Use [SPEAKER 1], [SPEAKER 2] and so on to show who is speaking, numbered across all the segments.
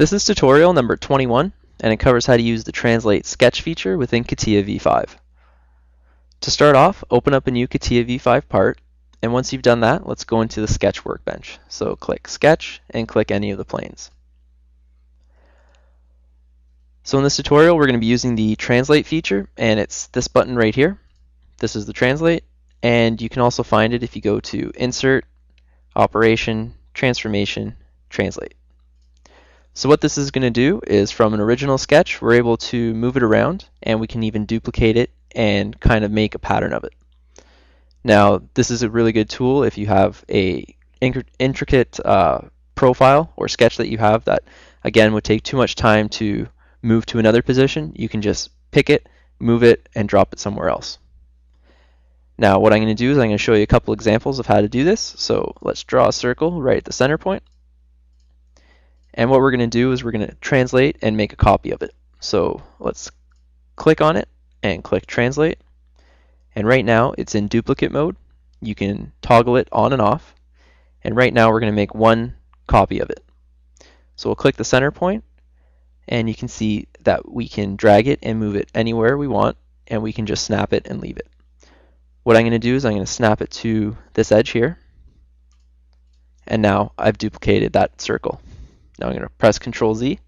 [SPEAKER 1] This is tutorial number 21, and it covers how to use the Translate Sketch feature within CATIA v5. To start off, open up a new CATIA v5 part, and once you've done that, let's go into the Sketch workbench. So click Sketch and click any of the planes. So in this tutorial, we're going to be using the Translate feature, and it's this button right here. This is the Translate, and you can also find it if you go to Insert, Operation, Transformation, Translate. So what this is going to do is from an original sketch, we're able to move it around, and we can even duplicate it and kind of make a pattern of it. Now, this is a really good tool if you have a intricate profile or sketch that you have that, again, would take too much time to move to another position. You can just pick it, move it, and drop it somewhere else. Now, what I'm going to do is I'm going to show you a couple examples of how to do this. So let's draw a circle right at the center point. And what we're going to do is we're going to translate and make a copy of it. So let's click on it and click Translate. And right now it's in duplicate mode. You can toggle it on and off. And right now we're going to make one copy of it. So we'll click the center point, and you can see that we can drag it and move it anywhere we want, and we can just snap it and leave it. What I'm going to do is I'm going to snap it to this edge here. And now I've duplicated that circle. Now I'm going to press Ctrl Z,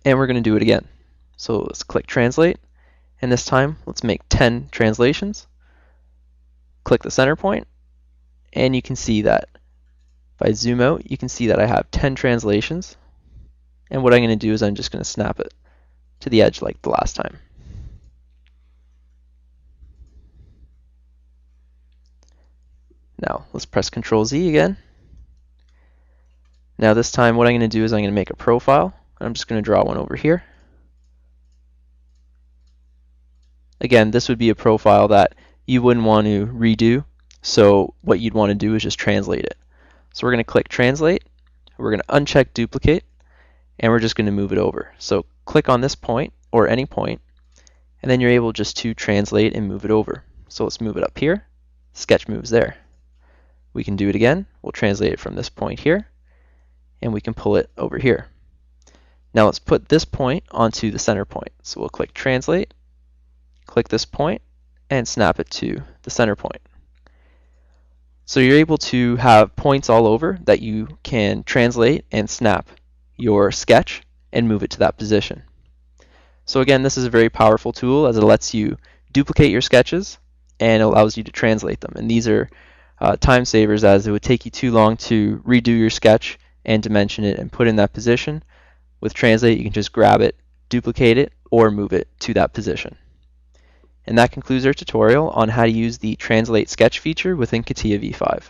[SPEAKER 1] and we're going to do it again. So let's click Translate, and this time let's make 10 translations. Click the center point, and you can see that if I zoom out, you can see that I have 10 translations. And what I'm going to do is I'm just going to snap it to the edge like the last time. Now let's press Ctrl Z again. Now this time what I'm going to do is I'm going to make a profile. I'm just going to draw one over here. Again, this would be a profile that you wouldn't want to redo, so what you'd want to do is just translate it. So we're going to click Translate, we're going to uncheck Duplicate, and we're just going to move it over. So click on this point, or any point, and then you're able just to translate and move it over. So let's move it up here. Sketch moves there. We can do it again. We'll translate it from this point here, and we can pull it over here. Now let's put this point onto the center point. So we'll click Translate, click this point, and snap it to the center point. So you're able to have points all over that you can translate and snap your sketch and move it to that position. So again, this is a very powerful tool as it lets you duplicate your sketches and allows you to translate them. And these are time savers, as it would take you too long to redo your sketch and dimension it and put in that position. With Translate, you can just grab it, duplicate it, or move it to that position. And that concludes our tutorial on how to use the Translate Sketch feature within CATIA v5.